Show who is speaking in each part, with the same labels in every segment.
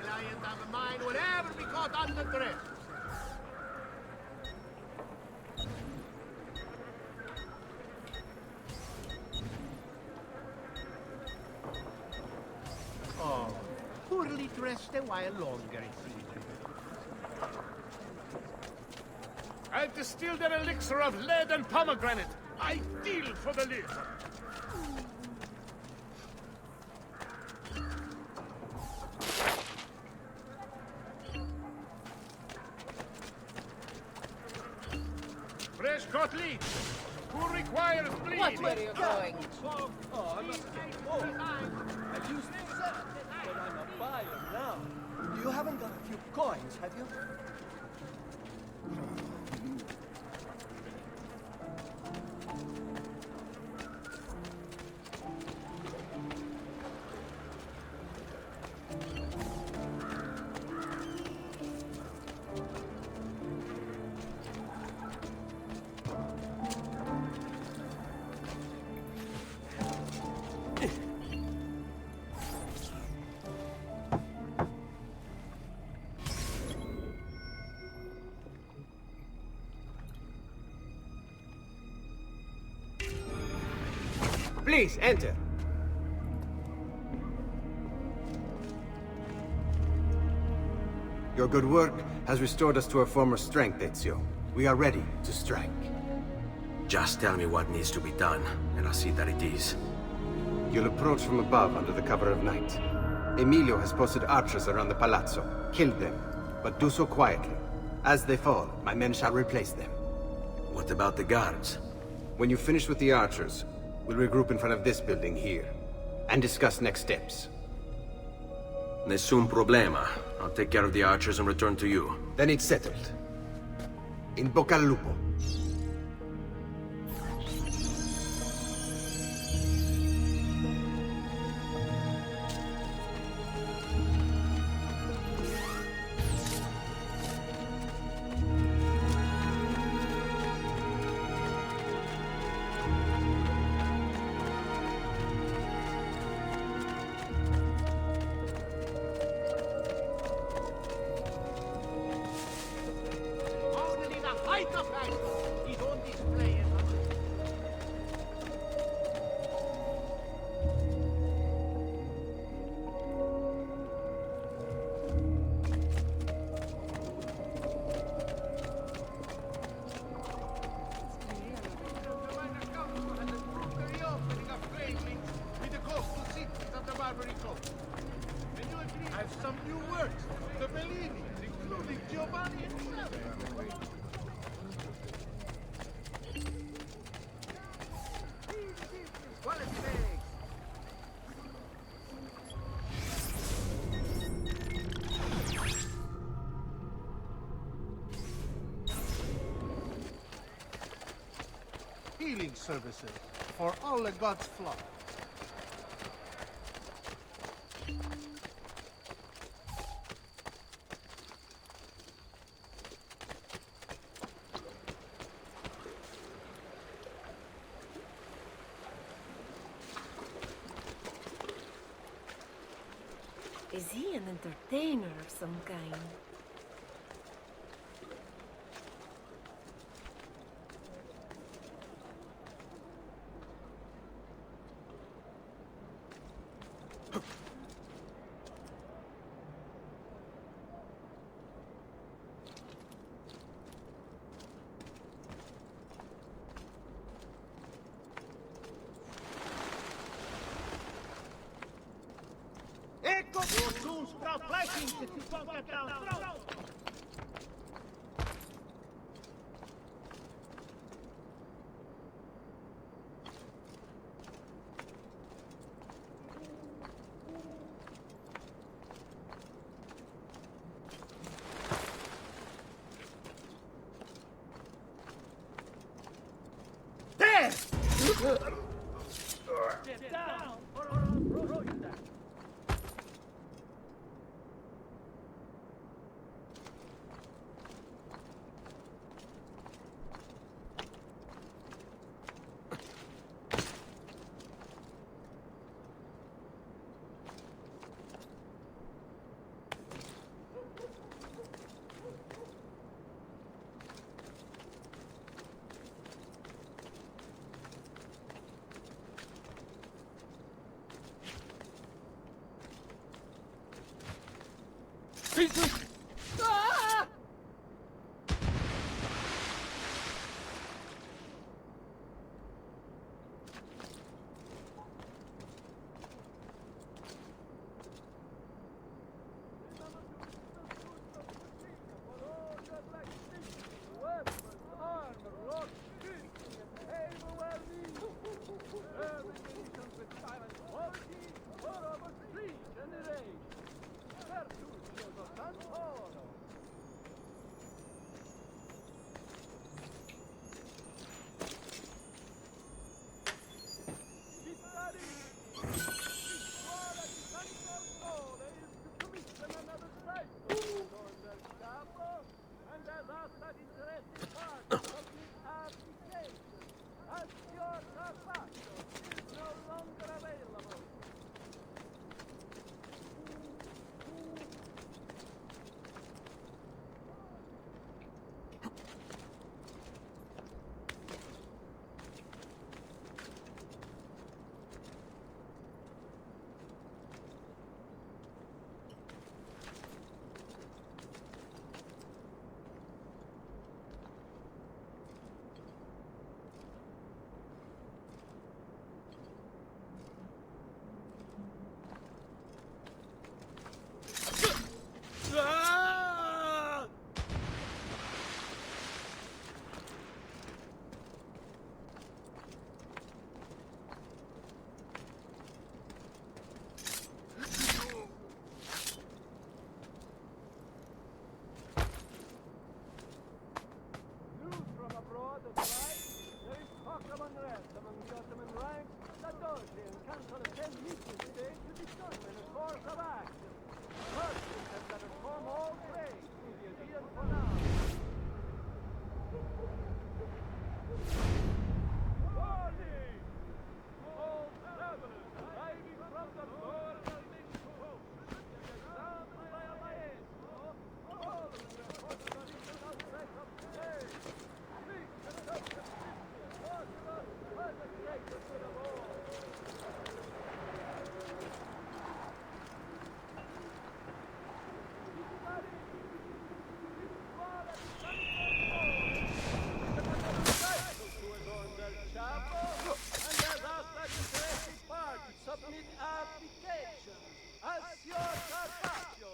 Speaker 1: client of mine will ever be caught underdressed. Oh, poorly dressed a while longer, it seems.
Speaker 2: I've distilled an elixir of lead and pomegranate. Ideal for the lid. Fresh cut lead. Who requires bleed?
Speaker 3: What way are you going?
Speaker 4: Oh, I'm not Have you said? But I'm a buyer now. You haven't got a few coins, have you?
Speaker 5: Please, enter. Your good work has restored us to our former strength, Ezio. We are ready to strike.
Speaker 6: Just tell me what needs to be done, and I'll see that it is.
Speaker 5: You'll approach from above under the cover of night. Emilio has posted archers around the palazzo. Kill them, but do so quietly. As they fall, my men shall replace them.
Speaker 6: What about the guards?
Speaker 5: When you finish with the archers, we'll regroup in front of this building here, and discuss next steps.
Speaker 6: Nessun problema. I'll take care of the archers and return to you.
Speaker 5: Then it's settled. In bocca al lupo.
Speaker 1: Only the height of action is on display in I have some new works, the Bellini, including Giovanni himself. Quality bags. Healing services for all the gods' flock.
Speaker 7: Is he an entertainer of some kind?
Speaker 1: Ecco, soon sprout flashing to conquer down throat. There!
Speaker 4: Get down!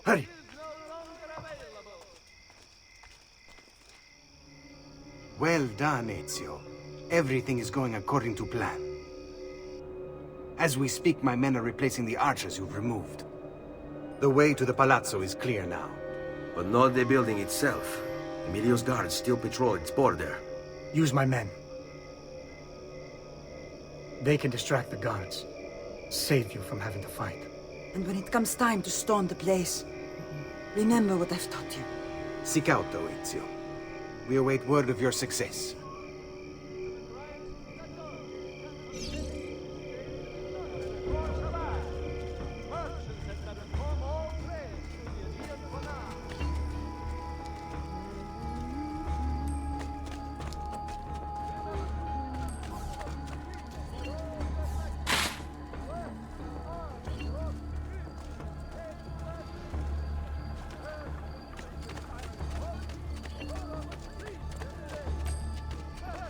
Speaker 5: Hurry! Well done, Ezio. Everything is going according to plan. As we speak, my men are replacing the archers you've removed. The way to the Palazzo is clear now.
Speaker 6: But not the building itself. Emilio's guards still patrol its border.
Speaker 3: Use my men. They can distract the guards. Save you from having to fight.
Speaker 8: And when it comes time to storm the place, remember what I've taught you.
Speaker 5: Seek out, though, Ezio. We await word of your success.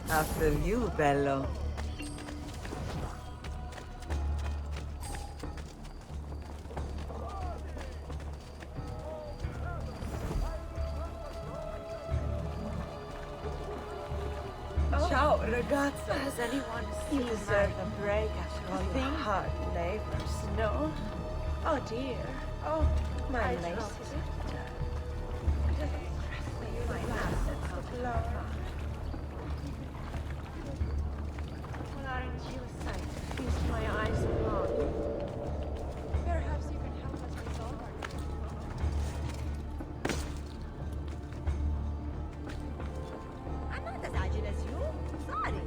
Speaker 8: After you, Bello. Ciao, ragazza.
Speaker 7: Has anyone
Speaker 8: You
Speaker 7: seen
Speaker 8: deserve
Speaker 7: my
Speaker 8: a break after all your
Speaker 7: thing?
Speaker 8: hard labors.
Speaker 7: No. Oh dear. Oh, my
Speaker 8: I
Speaker 7: lace.
Speaker 8: know.
Speaker 7: Is it? My assets of love. Well, aren't you a sight to feast my eyes upon?
Speaker 9: Perhaps you can help us resolve our
Speaker 7: I'm not as agile as you. Sorry.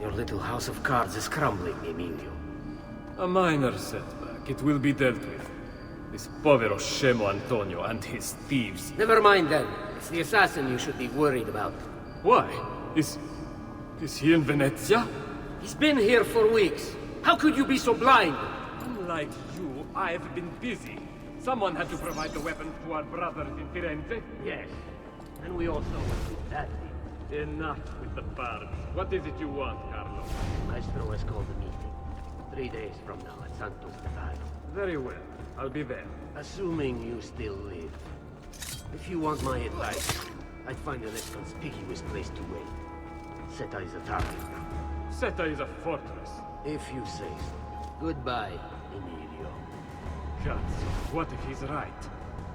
Speaker 10: Your little house of cards is crumbling, Emilio. A minor setback. It will be dealt with. This povero Scemo Antonio and his thieves.
Speaker 11: Never mind then. It's the assassin you should be worried about.
Speaker 10: Why? Is he in Venezia?
Speaker 11: He's been here for weeks. How could you be so blind?
Speaker 10: Unlike you, I've been busy. Someone had to provide the weapons to our brothers in Firenze.
Speaker 11: Yes. And we also want to that.
Speaker 10: Enough with the bards. What is it you want, Carlo?
Speaker 11: Maestro has called a meeting. 3 days from now at Santo Stefano.
Speaker 10: Very well. I'll be there.
Speaker 11: Assuming you still live. If you want my advice, I'd find a less conspicuous place to wait. Seta is a target.
Speaker 10: Seta is a fortress.
Speaker 11: If you say so. Goodbye, Emilio.
Speaker 10: Cazzo, what if he's right?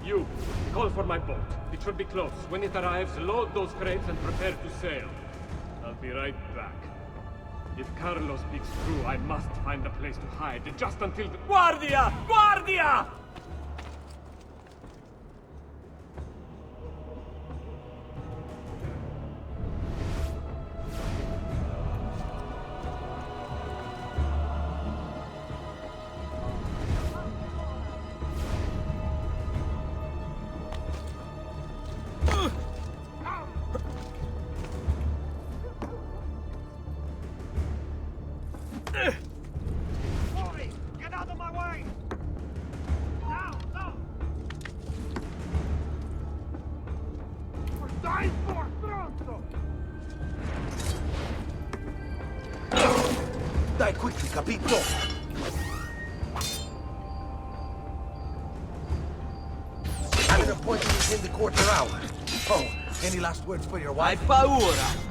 Speaker 10: You, call for my boat. It should be close. When it arrives, load those crates and prepare to sail. I'll be right back. If Carlo speaks true, I must find a place to hide, just until the— Guardia! Guardia!
Speaker 1: Oi! Get out of my way! Now! Now! Dai for pronto!
Speaker 4: Die quickly, capito? I have an appointment in the quarter hour. Oh, any last words for your wife?
Speaker 11: Hai paura!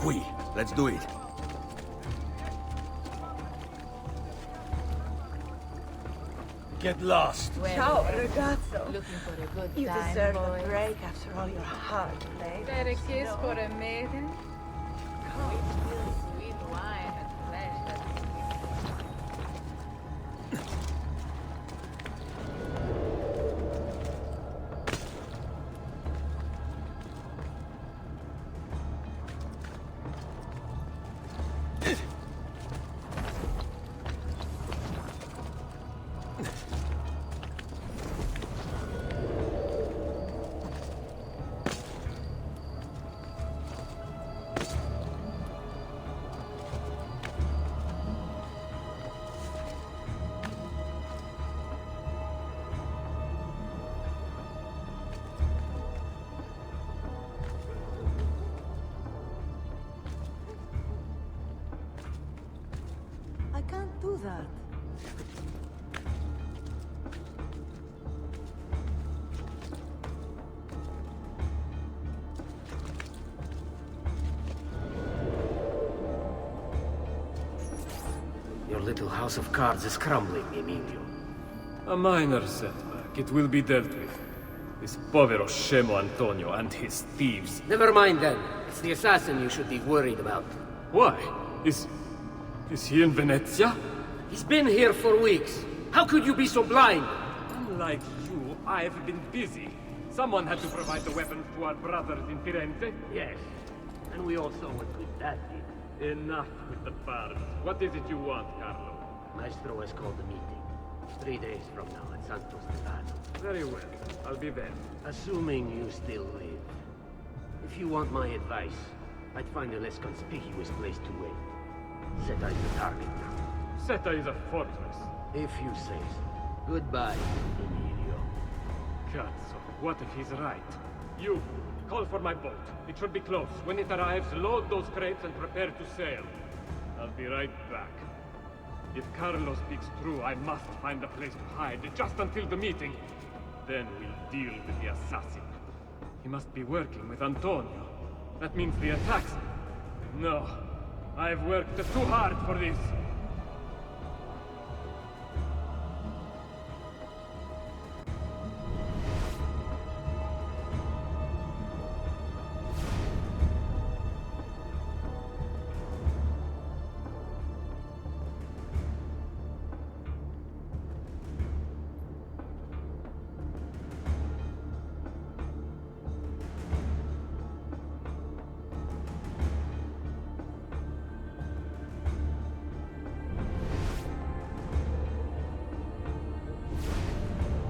Speaker 4: Qui, let's do it. Get lost.
Speaker 7: Ciao, ragazzo.
Speaker 9: Looking for a good
Speaker 7: You
Speaker 9: time,
Speaker 7: deserve
Speaker 9: boys.
Speaker 7: a break after all your hard labor.
Speaker 9: Better kiss for a maiden. Sweet wine and flesh that
Speaker 8: I can't do that.
Speaker 11: Your little house of cards is crumbling, Emilio.
Speaker 10: A minor setback. It will be dealt with. This povero Scemo Antonio and his thieves.
Speaker 11: Never mind then. It's the assassin you should be worried about.
Speaker 10: Why? Is he in Venezia?
Speaker 11: He's been here for weeks. How could you be so blind?
Speaker 10: Unlike you, I've been busy. Someone had to provide the weapons to our brothers in Firenze.
Speaker 11: Yes. And we all saw what good that did.
Speaker 10: Enough with the farce. What is it you want, Carlo?
Speaker 11: Maestro has called a meeting. 3 days from now at Santo Stefano.
Speaker 10: Very well. I'll be there.
Speaker 11: Assuming you still live. If you want my advice, I'd find a less conspicuous place to wait. Seta is the target now.
Speaker 10: Seta is a fortress.
Speaker 11: If you say so. Goodbye, Emilio.
Speaker 10: Cazzo, what if he's right? You, call for my boat. It should be close. When it arrives, load those crates and prepare to sail. I'll be right back. If Carlo speaks true, I must find a place to hide, just until the meeting. Then we'll deal with the assassin. He must be working with Antonio. That means the attacks... No. I've worked too hard for this.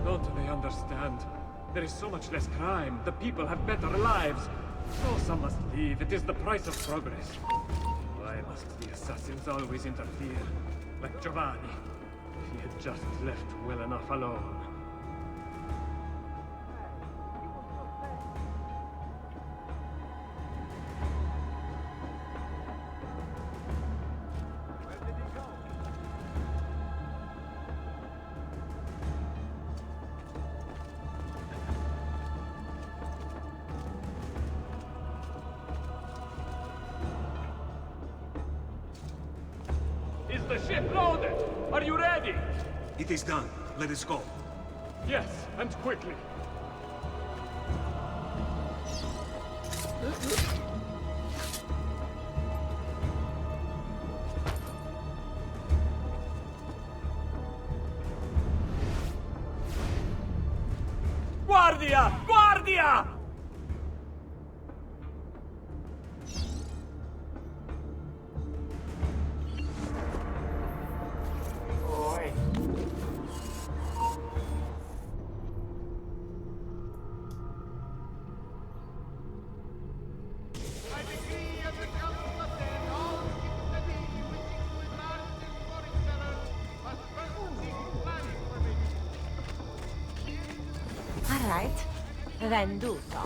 Speaker 10: Don't they understand? There is so much less crime. The people have better lives. So some must leave. It is the price of progress. Why must the assassins always interfere? Like Giovanni. If he had just left well enough alone. Is the ship loaded? Are you ready?
Speaker 3: It is done. Let us go.
Speaker 10: Yes, and quickly. Guardia! Guardia!
Speaker 7: All right. Venduto.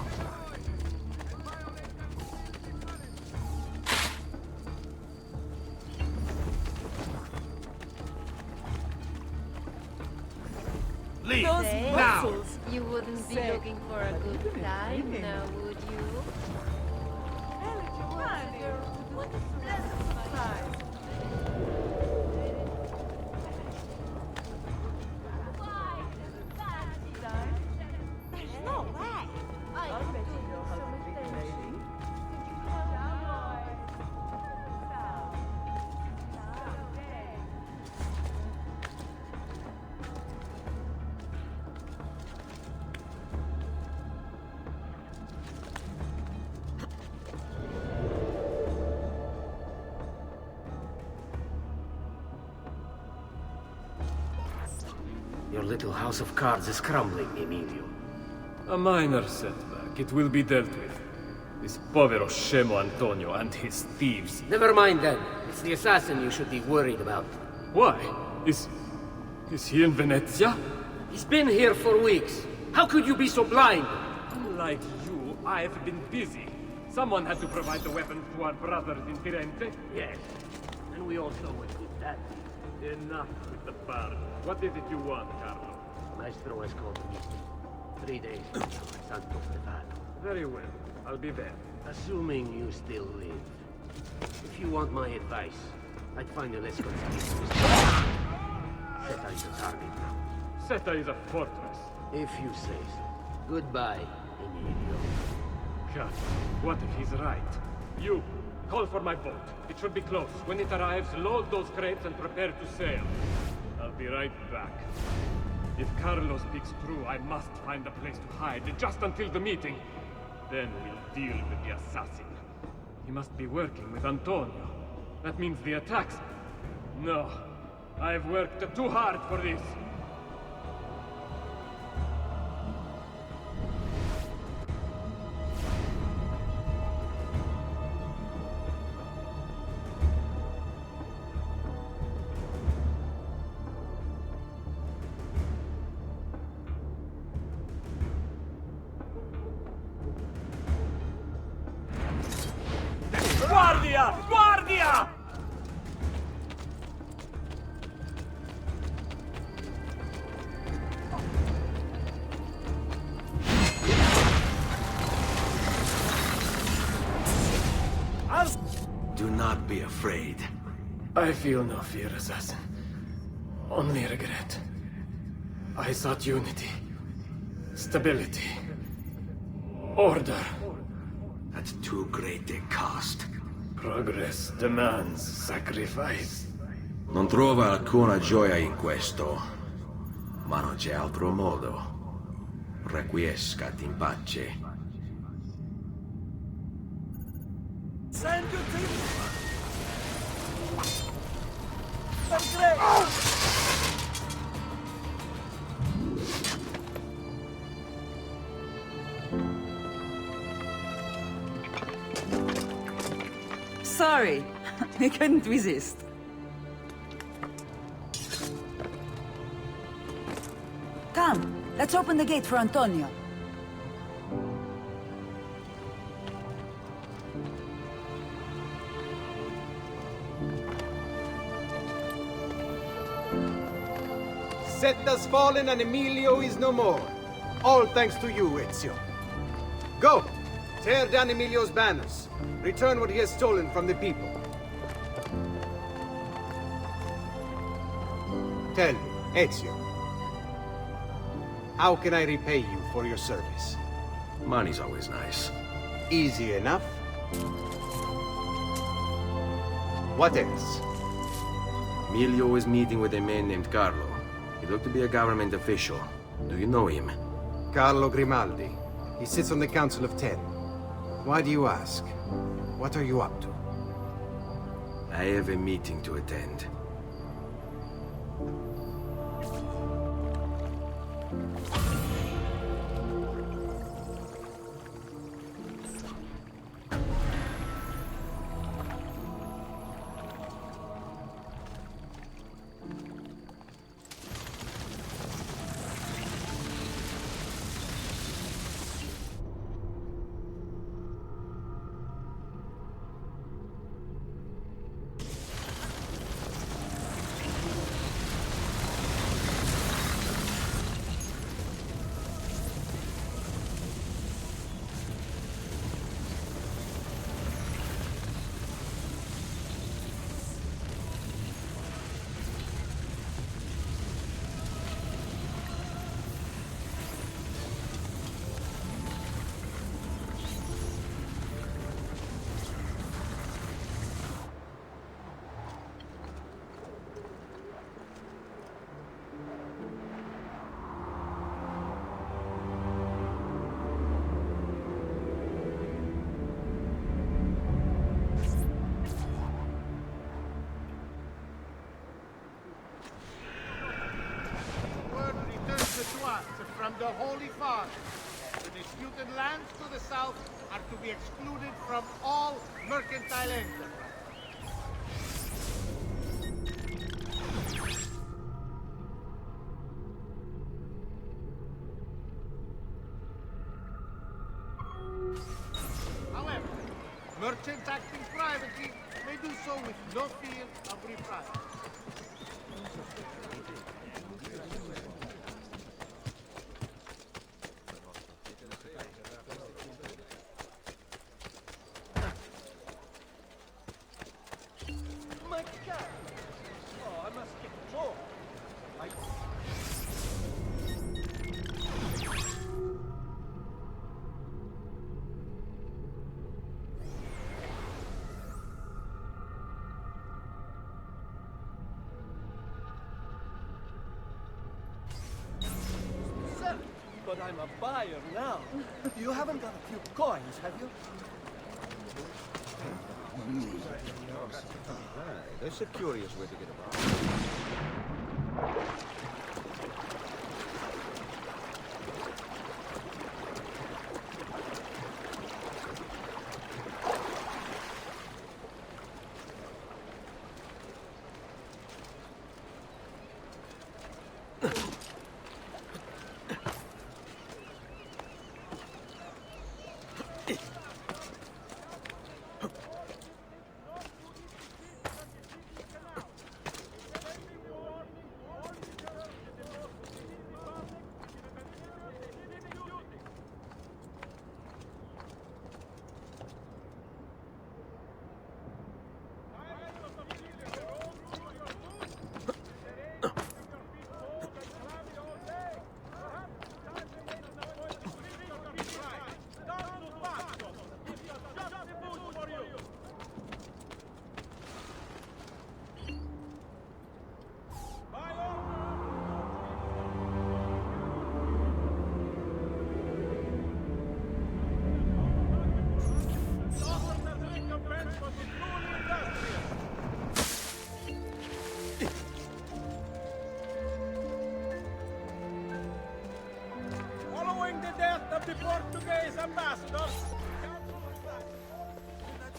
Speaker 3: Leave!
Speaker 7: Now! You wouldn't be looking for a good time now, would you? What a pleasant surprise. There's no way! I bet you know how to be lady.
Speaker 11: Your little house of cards is crumbling, Emilio.
Speaker 10: A minor setback. It will be dealt with. This povero Scemo Antonio and his thieves.
Speaker 11: Never mind then. It's the assassin you should be worried about.
Speaker 10: Why? Is he in Venezia?
Speaker 11: He's been here for weeks. How could you be so blind?
Speaker 10: Unlike you, I've been busy. Someone had to provide the weapons to our brothers in Firenze.
Speaker 11: Yes. And we all saw what good that did.
Speaker 10: Enough with the farce. What is it you want, Carlo?
Speaker 11: Maestro has called a meeting. 3 days from now at Santo Stefano.
Speaker 10: Very well. I'll be there.
Speaker 11: Assuming you still live. If you want my advice, I'd find a less conspicuous. Seta is a target now.
Speaker 10: Seta is a fortress.
Speaker 11: If you say so. Goodbye, Emilio.
Speaker 10: God, what if he's right? You, call for my boat. It should be close. When it arrives, load those crates and prepare to sail. I'll be right back. If Carlo speaks true, I must find a place to hide, just until the meeting. Then we'll deal with the assassin. He must be working with Antonio. That means the attacks. No, I've worked too hard for this. Guardia! Guardia!
Speaker 6: Do not be afraid.
Speaker 10: I feel no fear, assassin. Only regret. I sought unity, stability, order.
Speaker 6: At too great a cost.
Speaker 10: Progress demands sacrifice.
Speaker 6: Non trova alcuna gioia in questo, ma non c'è altro modo. Requiescat in pace.
Speaker 4: Send your team!
Speaker 8: Sorry, we couldn't resist. Come, let's open the gate for Antonio.
Speaker 5: Seta's fallen and Emilio is no more. All thanks to you, Ezio. Go! Tear down Emilio's banners. Return what he has stolen from the people. Tell me, Ezio. How can I repay you for your service?
Speaker 6: Money's always nice.
Speaker 5: Easy enough. What else?
Speaker 6: Emilio is meeting with a man named Carlo. He looked to be a government official. Do you know him?
Speaker 5: Carlo Grimaldi. He sits on the Council of Ten. Why do you ask? What are you up to?
Speaker 6: I have a meeting to attend.
Speaker 1: From the Holy Father, the disputed lands to the south are to be excluded from all mercantile enterprise. However, merchants acting privately may do so with no fear of reprisal.
Speaker 4: my cat! Oh, I must get more. Sir, but I'm a buyer now. You haven't got a few coins, have you?
Speaker 12: That's a curious way to get about.
Speaker 2: the Portuguese ambassador.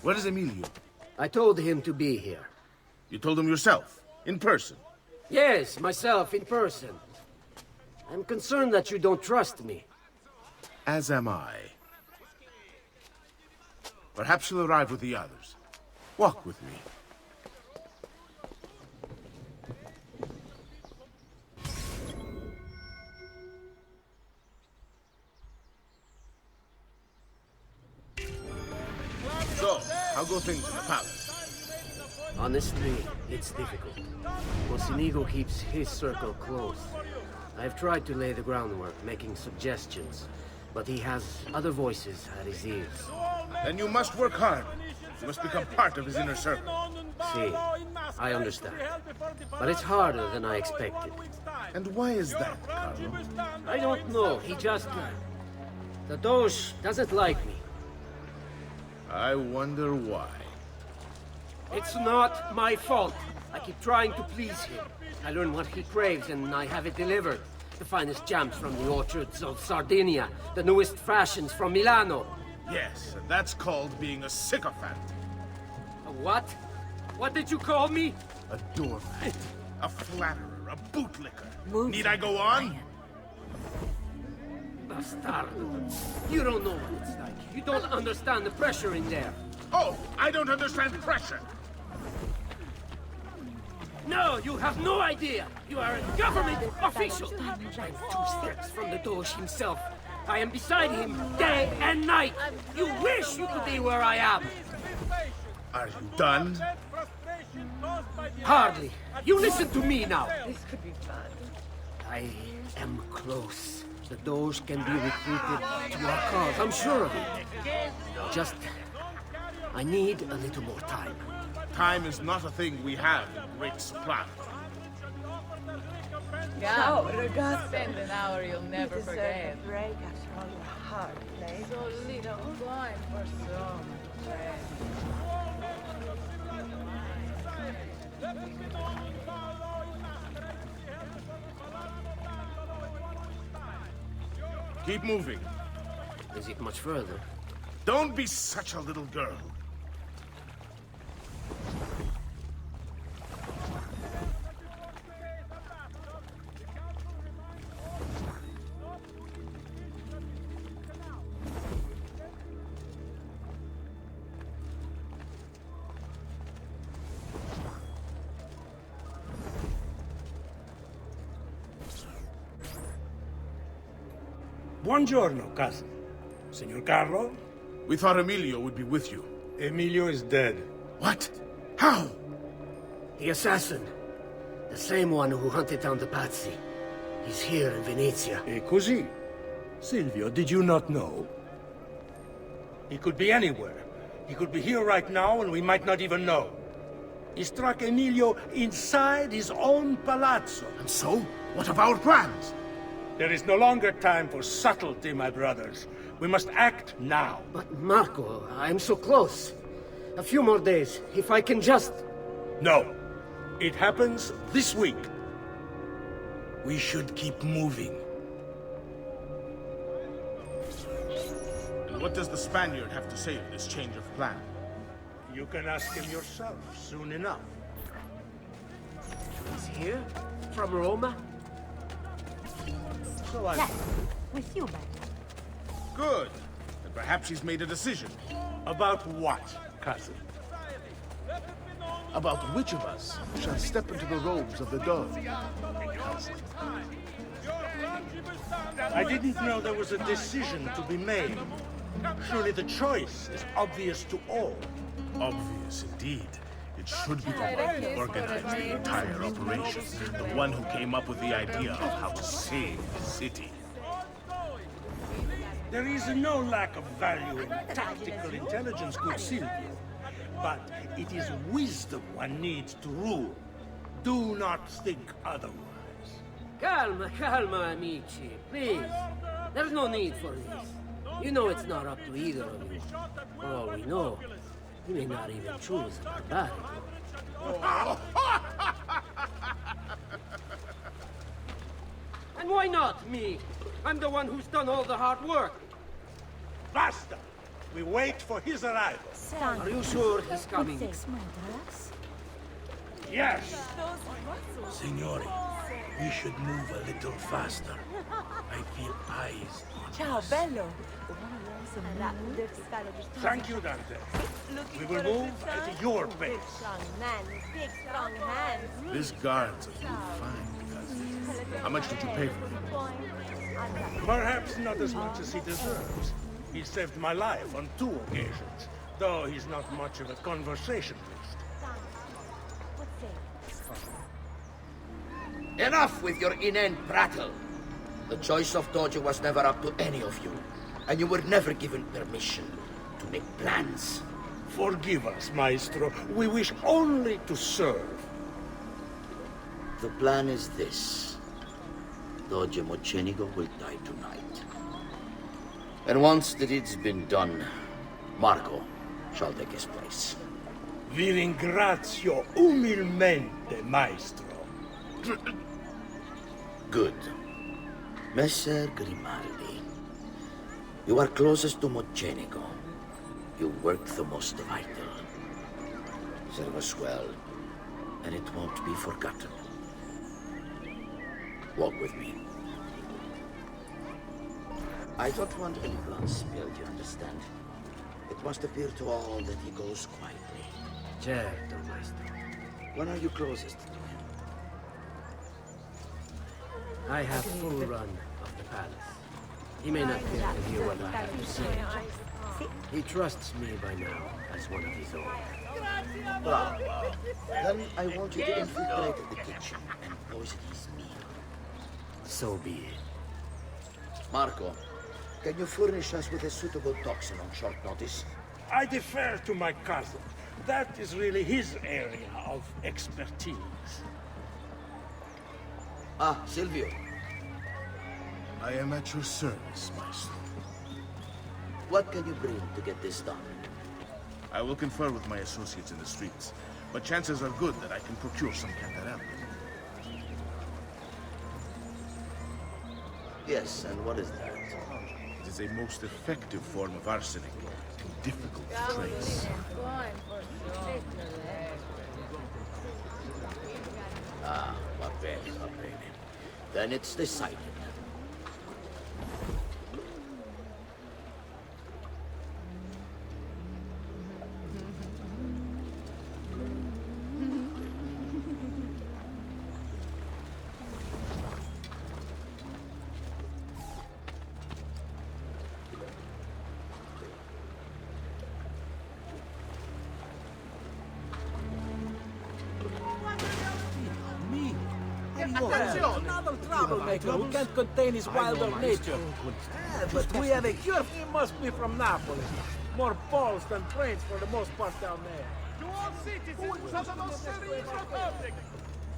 Speaker 13: Where is Emilio?
Speaker 11: I told him to be here.
Speaker 13: You told him yourself? In person?
Speaker 11: Yes, myself, in person. I'm concerned that you don't trust me.
Speaker 13: As am I. Perhaps you'll arrive with the others. Walk with me. So, how go things in the palace?
Speaker 11: Honestly, it's difficult. Mocenigo keeps his circle close. I've tried to lay the groundwork, making suggestions, but he has other voices at his ears.
Speaker 13: Then you must work hard. You must become part of his inner circle.
Speaker 11: See, I understand. But it's harder than I expected.
Speaker 13: And why is that, Carlo?
Speaker 11: I don't know. He just... the Doge doesn't like me.
Speaker 13: I wonder why.
Speaker 11: It's not my fault. I keep trying to please him. I learn what he craves and I have it delivered. The finest jams from the orchards of Sardinia, the newest fashions from Milano.
Speaker 13: Yes, and that's called being a sycophant.
Speaker 11: A what? What did you call me?
Speaker 13: A doormat, a flatterer, a bootlicker. Need I go on?
Speaker 11: Bastardo. You don't know what it's like. You don't understand the pressure in there.
Speaker 13: Oh, I don't understand pressure.
Speaker 11: No, you have no idea. You are a government official. I'm 2 steps from the Doge himself. I am beside him day and night. You wish you could be where I am.
Speaker 13: Are you done?
Speaker 11: Hardly. You listen to me now.
Speaker 7: This could be fun.
Speaker 11: I am close. The Doge can be recruited to our cause. I'm sure of it. Just... I need a little more time.
Speaker 13: Time is not a thing we have in Rick's plan.
Speaker 7: Ciao,
Speaker 9: ragazzi. Spend an hour you'll never forget.
Speaker 7: A break after all your hard play.
Speaker 9: So little time for so
Speaker 13: Keep moving.
Speaker 11: Is it much further?
Speaker 13: Don't be such a little girl.
Speaker 3: Buongiorno, cousin. Signor Carlo?
Speaker 13: We thought Emilio would be with you.
Speaker 3: Emilio is dead.
Speaker 13: What? How?
Speaker 11: The assassin. The same one who hunted down the Pazzi. He's here in Venezia.
Speaker 3: E così? Silvio, did you not know? He could be anywhere. He could be here right now and we might not even know. He struck Emilio inside his own palazzo.
Speaker 13: And so, what of our plans?
Speaker 3: There is no longer time for subtlety, my brothers. We must act now.
Speaker 11: But Marco, I'm so close. A few more days, if I can just...
Speaker 3: No. It happens this week. We should keep moving.
Speaker 13: And what does the Spaniard have to say of this change of plan?
Speaker 3: You can ask him yourself soon enough.
Speaker 11: He's here? From Roma?
Speaker 3: So I...
Speaker 7: Yes, with you, man.
Speaker 13: Good. And perhaps he's made a decision.
Speaker 3: About what, cousin?
Speaker 13: About which of us shall step into the robes of the dove.
Speaker 3: I didn't know there was a decision to be made. Surely the choice is obvious to all.
Speaker 13: Obvious indeed. It should be the one who organized the entire operation. The one who came up with the idea of how to save the city.
Speaker 3: There is no lack of value in tactical intelligence, good Silvio. But it is wisdom one needs to rule. Do not think otherwise.
Speaker 11: Calma, calma, amici. Please. There's no need for this. You know it's not up to either of you. For all we know, you may not even choose a barbarian. And why not me? I'm the one who's done all the hard work.
Speaker 3: Basta! We wait for his arrival.
Speaker 11: Are you sure he's coming?
Speaker 3: Yes! Signori, we should move a little faster. I feel eyes.
Speaker 8: Ciao, bello.
Speaker 3: Thank you, Dante. We will move at your pace.
Speaker 7: Big strong hands.
Speaker 13: This guard's a good find, cousin. How much did you pay for him?
Speaker 3: Perhaps not as much as he deserves. He saved my life on 2 occasions, though he's not much of a conversationalist.
Speaker 14: Enough with your inane prattle. The choice of Doge was never up to any of you, and you were never given permission to make plans.
Speaker 3: Forgive us, Maestro. We wish only to serve.
Speaker 14: The plan is this. Doge Mocenigo will die tonight. And once the deed's been done, Marco shall take his place.
Speaker 3: Vi ringrazio umilmente, Maestro.
Speaker 14: Good. Messer Grimaldi, you are closest to Mocenigo. You work the most vital. Serve us well, and it won't be forgotten. Walk with me. I don't want any blood spilled, you understand? It must appear to all that he goes quietly.
Speaker 11: Certo, Maestro.
Speaker 14: When are you closest to him?
Speaker 11: I have full run of the palace. He may not care to hear what I have to say. He trusts me by now as one of his own.
Speaker 14: Bravo. Then I want you to infiltrate the kitchen and poison his meal.
Speaker 11: So be it.
Speaker 14: Marco, can you furnish us with a suitable toxin on short notice?
Speaker 3: I defer to my cousin. That is really his area of expertise.
Speaker 14: Ah, Silvio.
Speaker 13: I am at your service, Maestro.
Speaker 14: What can you bring to get this done?
Speaker 13: I will confer with my associates in the streets, but chances are good that I can procure some cantarelle.
Speaker 14: Yes, and what is that?
Speaker 13: It is a most effective form of arsenic, difficult to trace.
Speaker 14: Ah, va bene, va bene. Then it's decided.
Speaker 11: Another troublemaker who can't contain his wilder nature. But we have a cure. He must be from Napoli. More balls than brains for the most part down there.
Speaker 2: To all citizens of the most serene republic,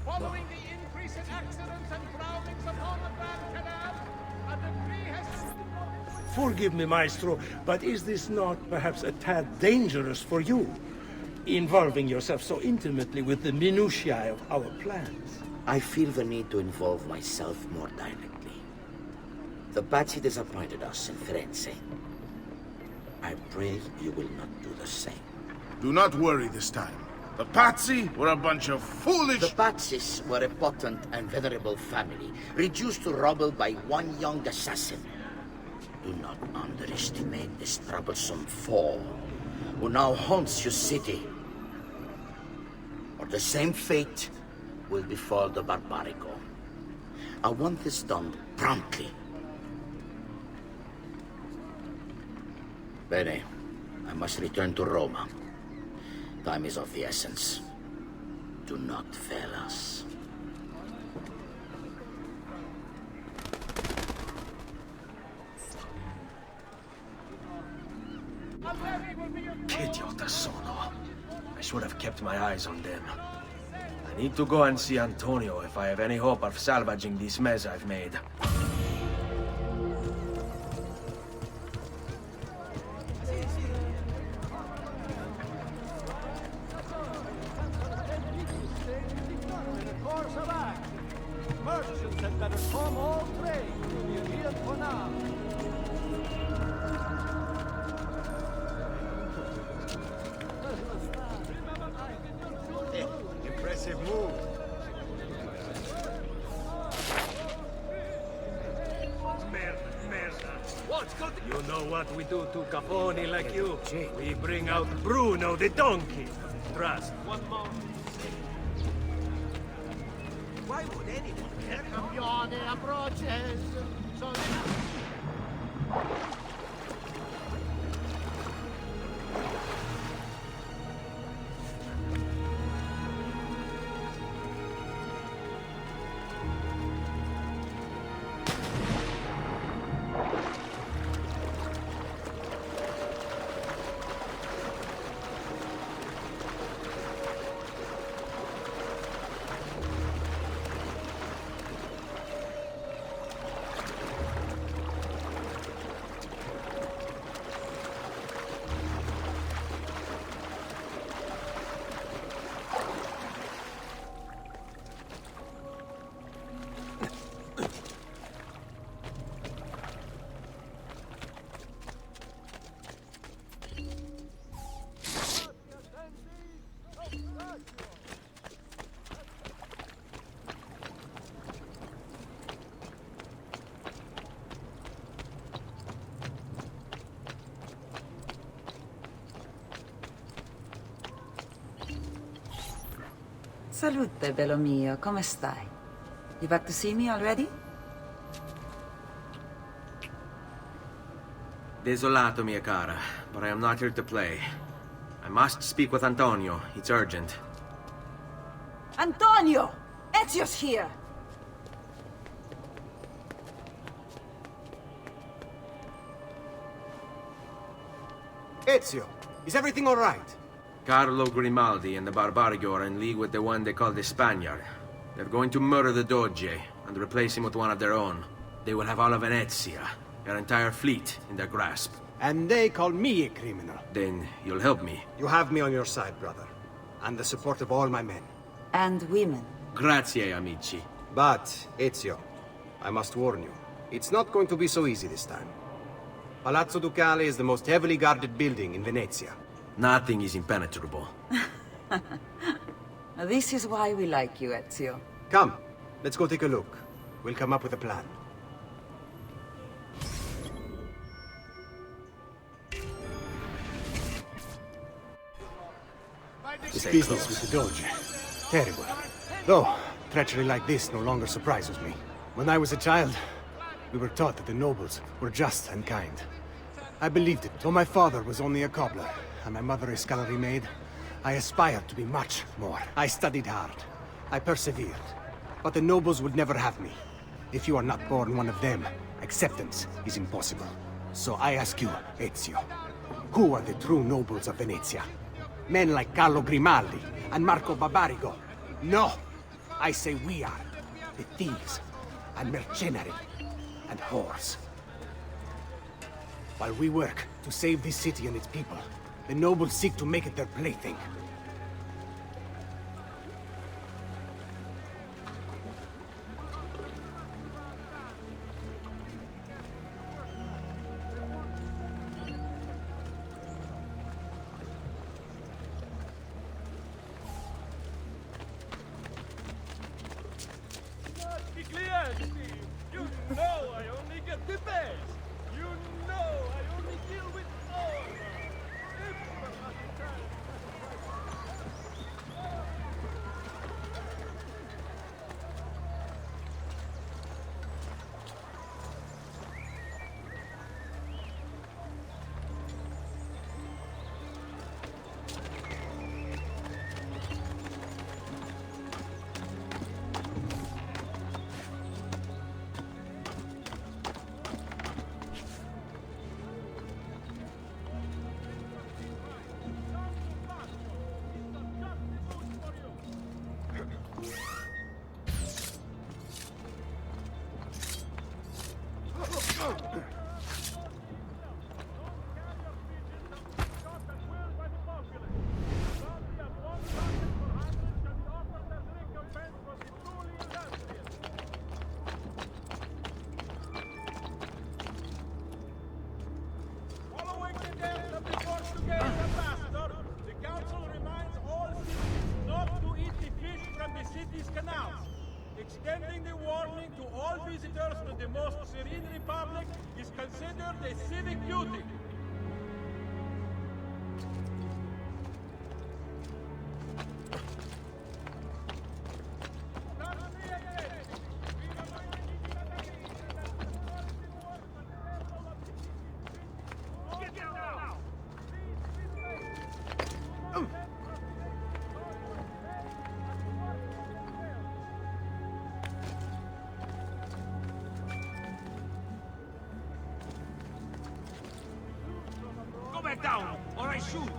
Speaker 2: following the increase in accidents and drownings upon the Grand Canal, a decree has...
Speaker 3: Forgive me, Maestro, but is this not perhaps a tad dangerous for you? Involving yourself so intimately with the minutiae of our plans.
Speaker 14: I feel the need to involve myself more directly. The Pazzi disappointed us in Firenze. I pray you will not do the same.
Speaker 13: Do not worry this time. The Pazzi were a bunch of foolish...
Speaker 14: The Pazzis were a potent and venerable family, reduced to rubble by one young assassin. Do not underestimate this troublesome foe, who now haunts your city. Or the same fate will befall the Barbarico. I want this done promptly. Bene, I must return to Roma. Time is of the essence. Do not fail us.
Speaker 6: Che idiota sono. I should have kept my eyes on them. I need to go and see Antonio if I have any hope of salvaging this mess I've made.
Speaker 4: Merchants had better come all trade. We're here for now.
Speaker 12: Impressive move.
Speaker 11: What's good? You know what we do to Caponi like you? We bring out Bruno the donkey. Trust. One more.
Speaker 1: Why would anyone care? Campione approaches. So
Speaker 8: Salute, bello mio. Come stai? You back to see me already?
Speaker 6: Desolato, mia cara, but I am not here to play. I must speak with Antonio. It's urgent.
Speaker 8: Antonio! Ezio's here!
Speaker 5: Ezio, is everything all right?
Speaker 6: Carlo Grimaldi and the Barbarigo are in league with the one they call the Spaniard. They're going to murder the Doge and replace him with one of their own. They will have all of Venezia, their entire fleet, in their grasp.
Speaker 5: And they call me a criminal.
Speaker 6: Then you'll help me.
Speaker 5: You have me on your side, brother. And the support of all my men.
Speaker 8: And women.
Speaker 6: Grazie, amici.
Speaker 5: But, Ezio, I must warn you. It's not going to be so easy this time. Palazzo Ducale is the most heavily guarded building in Venezia.
Speaker 6: Nothing is impenetrable.
Speaker 8: This is why we like you, Ezio.
Speaker 5: Come, let's go take a look. We'll come up with a plan. This business with the Doge. Terrible. Though, treachery like this no longer surprises me. When I was a child, we were taught that the nobles were just and kind. I believed it, though my father was only a cobbler, and my mother a scullery maid. I aspired to be much more. I studied hard. I persevered. But the nobles would never have me. If you are not born one of them, acceptance is impossible. So I ask you, Ezio, who are the true nobles of Venezia? Men like Carlo Grimaldi and Marco Barbarigo? No! I say we are. The thieves and mercenary and whores. While we work to save this city and its people, the nobles seek to make it their plaything.
Speaker 2: Be clear, Steve. You know I only get the best. You know I only deal with all. Following the death of the Portuguese ambassador, the council reminds all citizens not to eat the fish from the city's canals. Extending the warning to all visitors to the most serene republic is considered a civic duty.
Speaker 3: Go back down, or I shoot!